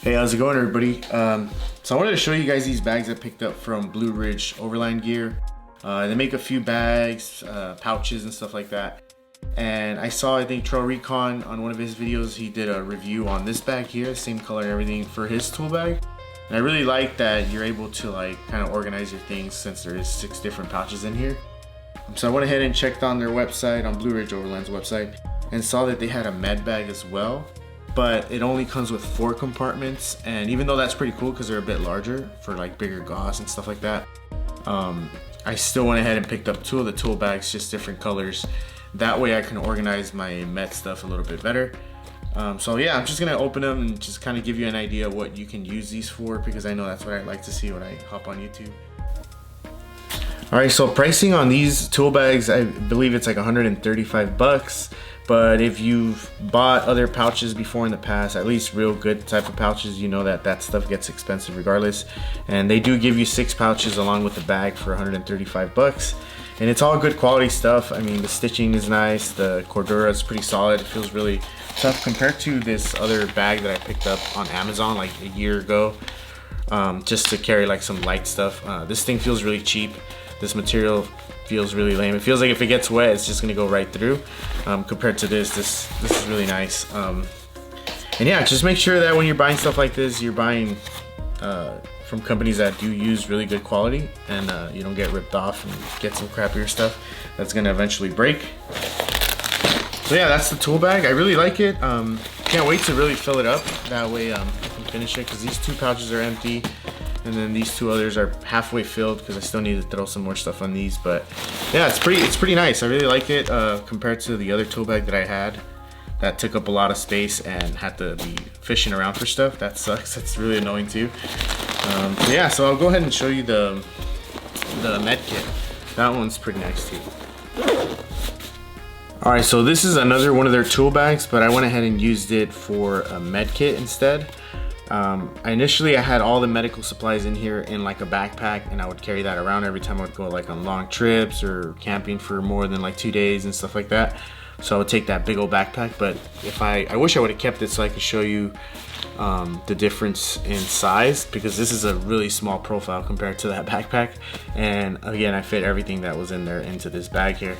Hey, how's it going, everybody? So I wanted to show you guys these bags I picked up from Blue Ridge Overland Gear. They make a few bags, pouches and stuff like that. And I saw, I think, Trail Recon on one of his videos, he did a review on this bag here, same color and everything for his tool bag. And I really like that you're able to like kind of organize your things since there is 6 different pouches in here. So I went ahead and checked on their website, on Blue Ridge Overland's website, and saw that they had a med bag as well. But it only comes with 4 compartments, and even though that's pretty cool because they're a bit larger for like bigger gauze and stuff like that, I still went ahead and picked up 2 of the tool bags, just different colors. That way I can organize my med stuff a little bit better. So yeah, I'm just gonna open them and just kind of give you an idea of what you can use these for, because I know that's what I like to see when I hop on YouTube. Alright, so pricing on these tool bags, I believe it's like 135 bucks. But if you've bought other pouches before in the past, at least real good type of pouches, you know that that stuff gets expensive regardless. And they do give you 6 pouches along with the bag for 135 bucks. And it's all good quality stuff. I mean, the stitching is nice, the cordura is pretty solid, it feels really tough compared to this other bag that I picked up on Amazon like a year ago, just to carry like some light stuff. This thing feels really cheap. This material feels really lame. It feels like if it gets wet, it's just gonna go right through. Compared to this is really nice. And yeah, just make sure that when you're buying stuff like this, you're buying from companies that do use really good quality, and you don't get ripped off and get some crappier stuff that's gonna eventually break. So yeah, that's the tool bag. I really like it. Can't wait to really fill it up. That way I can finish it, because these 2 pouches are empty. And then these 2 others are halfway filled because I still need to throw some more stuff on these. But yeah, it's pretty nice. I really like it compared to the other tool bag that I had that took up a lot of space and had to be fishing around for stuff. That sucks. That's really annoying too. So yeah, so I'll go ahead and show you the med kit. That one's pretty nice too. Alright, so this is another one of their tool bags, but I went ahead and used it for a med kit instead. Initially I had all the medical supplies in here in like a backpack, and I would carry that around every time I would go like on long trips or camping for more than like 2 days and stuff like that. So I would take that big old backpack, but if I wish I would have kept it so I could show you the difference in size, because this is a really small profile compared to that backpack. And again, I fit everything that was in there into this bag here.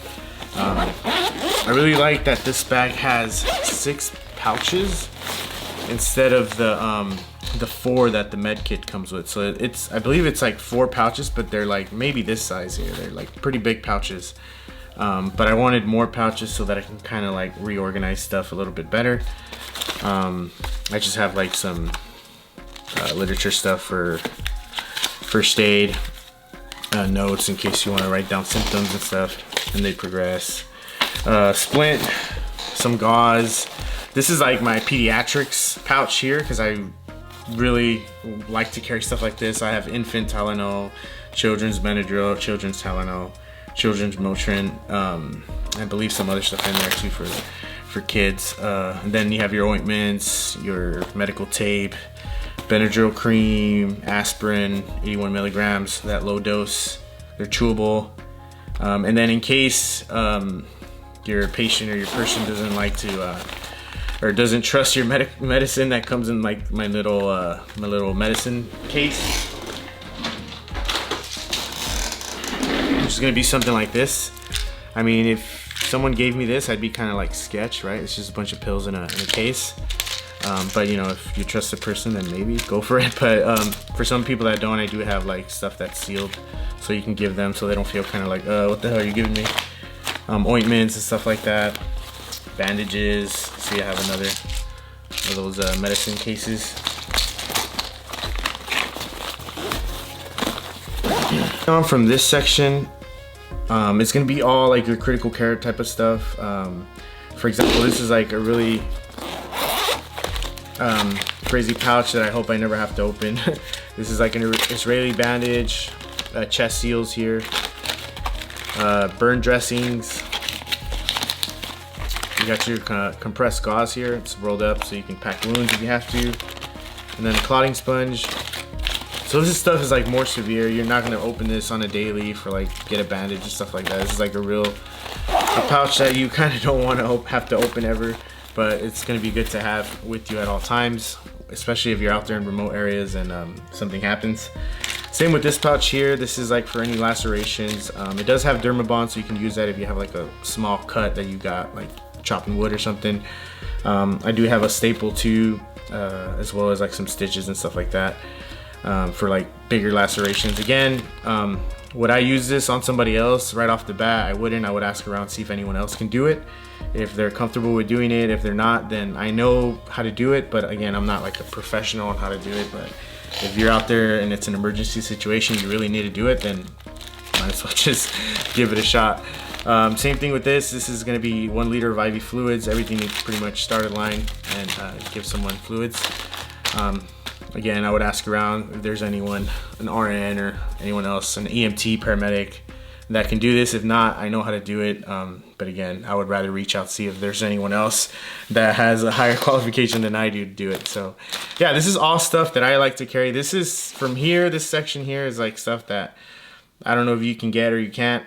I really like that this bag has 6 pouches instead of the 4 that the med kit comes with. So it's, I believe it's like 4 pouches, but they're like maybe this size here. They're like pretty big pouches. But I wanted more pouches so that I can kind of like reorganize stuff a little bit better. I just have like some literature stuff for first aid, notes in case you want to write down symptoms and stuff and they progress. Splint, some gauze. This is like my pediatrics pouch here because I really like to carry stuff like this. I have infant Tylenol, children's Benadryl, children's Tylenol, children's Motrin, I believe some other stuff in there too for kids. And then you have your ointments, your medical tape, Benadryl cream, aspirin, 81 milligrams, that low dose. They're chewable. And then in case your patient or your person doesn't like to or doesn't trust your medicine, that comes in like my little medicine case, which is gonna be something like this. I mean, if someone gave me this, I'd be kind of like sketch, right? It's just a bunch of pills in a case. But you know, if you trust the person, then maybe go for it. But for some people that don't, I do have like stuff that's sealed, so you can give them so they don't feel kind of like, what the hell are you giving me? Ointments and stuff like that. Bandages. See, I have another of those medicine cases. From this section, it's gonna be all like your critical care type of stuff. For example, this is like a really crazy pouch that I hope I never have to open. This is like an Israeli bandage, chest seals here, burn dressings. You got your compressed gauze here. It's rolled up so you can pack wounds if you have to. And then a clotting sponge. So this stuff is like more severe. You're not gonna open this on a daily for like get a bandage and stuff like that. This is like a pouch that you kind of don't want to have to open ever, but it's gonna be good to have with you at all times. especially if you're out there in remote areas and something happens. Same with this pouch here. This is like for any lacerations. It does have Dermabond, so you can use that if you have like a small cut that you got like chopping wood or something. I do have a staple too, as well as like some stitches and stuff like that for like bigger lacerations. Again, would I use this on somebody else right off the bat? I wouldn't. I would ask around, see if anyone else can do it, if they're comfortable with doing it. If they're not, then I know how to do it, but again, I'm not like a professional on how to do it. But if you're out there and it's an emergency situation, you really need to do it, then might as well just give it a shot. Same thing with this. This is going to be 1 liter of IV fluids. Everything is pretty much start a line and give someone fluids. Again, I would ask around if there's anyone, an RN or anyone else, an EMT, paramedic that can do this. If not, I know how to do it. But again, I would rather reach out, see if there's anyone else that has a higher qualification than I do to do it. So yeah, this is all stuff that I like to carry. This is from here, this section here is like stuff that I don't know if you can get or you can't.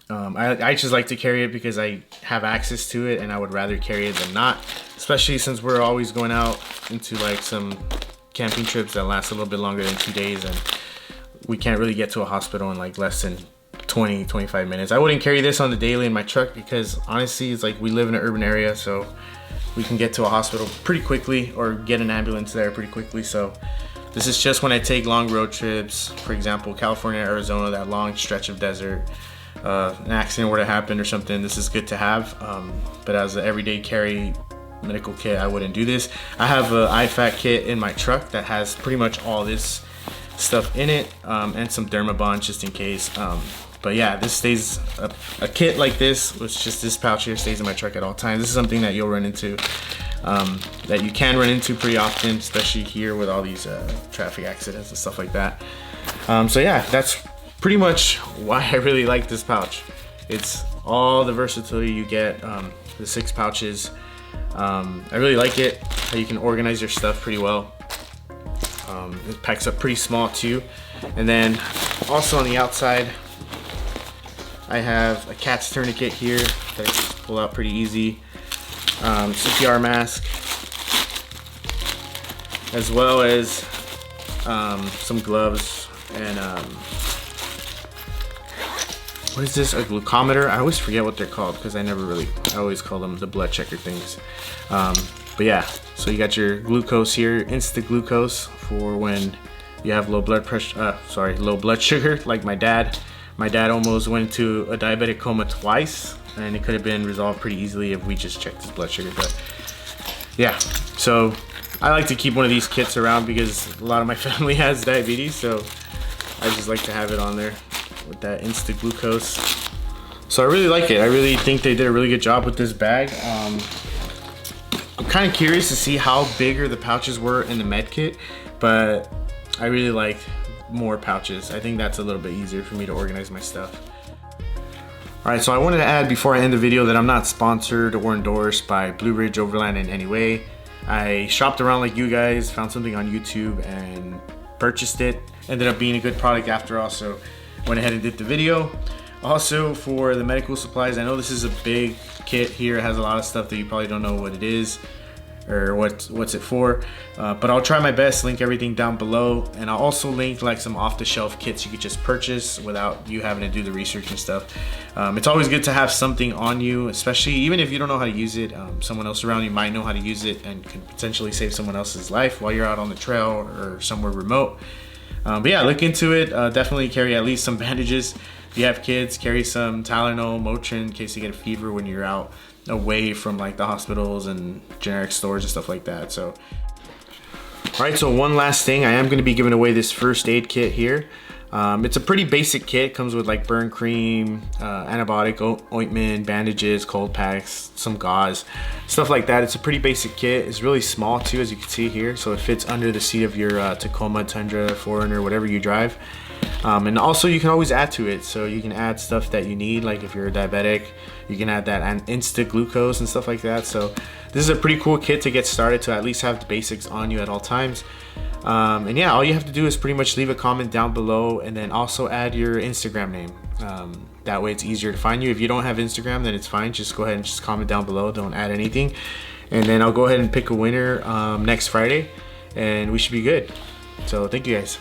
I just like to carry it because I have access to it, and I would rather carry it than not, especially since we're always going out into like some camping trips that last a little bit longer than 2 days, and we can't really get to a hospital in like less than 20-25 minutes. I wouldn't carry this on the daily in my truck because honestly, it's like we live in an urban area, so we can get to a hospital pretty quickly or get an ambulance there pretty quickly. So this is just when I take long road trips, for example, California, Arizona, that long stretch of desert. An accident were to happen or something, this is good to have. But as an everyday carry medical kit, I wouldn't do this. I have an IFAC kit in my truck that has pretty much all this stuff in it, and some Dermabond just in case. But yeah, this stays, a kit like this, with just this pouch here, stays in my truck at all times. This is something that you'll run into, that you can run into pretty often, especially here with all these traffic accidents and stuff like that. So yeah, that's pretty much why I really like this pouch. It's all the versatility you get, the 6 pouches. I really like it, how you can organize your stuff pretty well. It packs up pretty small too. And then also on the outside, I have a cat's tourniquet here that I just pull out pretty easy. CPR mask, as well as some gloves and what is this, a glucometer? I always forget what they're called because I always call them the blood checker things. But yeah, so you got your glucose here, instant glucose for when you have low blood pressure, low blood sugar, like my dad. My dad almost went into a diabetic coma twice, and it could have been resolved pretty easily if we just checked his blood sugar. But yeah, so I like to keep one of these kits around because a lot of my family has diabetes, so I just like to have it on there with that instant glucose. So I really like it. I really think they did a really good job with this bag. I'm kind of curious to see how bigger the pouches were in the med kit, but I really like more pouches. I think that's a little bit easier for me to organize my stuff. Alright, so I wanted to add before I end the video that I'm not sponsored or endorsed by Blue Ridge Overland in any way. I shopped around like you guys, found something on YouTube and purchased it. Ended up being a good product after all, so went ahead and did the video. Also, for the medical supplies, I know this is a big kit here. It has a lot of stuff that you probably don't know what it is or what's it for, but I'll try my best, link everything down below, and I'll also link like some off-the-shelf kits you could just purchase without you having to do the research and stuff. It's always good to have something on you, especially even if you don't know how to use it. Someone else around you might know how to use it and can potentially save someone else's life while you're out on the trail or somewhere remote. But yeah, look into it. Definitely carry at least some bandages. If you have kids, carry some Tylenol, Motrin in case you get a fever when you're out away from like the hospitals and generic stores and stuff like that. So alright, so one last thing, I am going to be giving away this first aid kit here. It's a pretty basic kit. It comes with like burn cream, antibiotic ointment, bandages, cold packs, some gauze, stuff like that. It's a pretty basic kit. It's really small too, as you can see here, so it fits under the seat of your Tacoma, Tundra, 4Runner, whatever you drive. And also you can always add to it, so you can add stuff that you need, like if you're a diabetic, you can add that instant glucose and stuff like that. So this is a pretty cool kit to get started, to at least have the basics on you at all times. And yeah, all you have to do is pretty much leave a comment down below, and then also add your Instagram name. That way it's easier to find you. If you don't have Instagram, then it's fine, just go ahead and just comment down below, don't add anything, and then I'll go ahead and pick a winner next Friday. and we should be good. So thank you guys.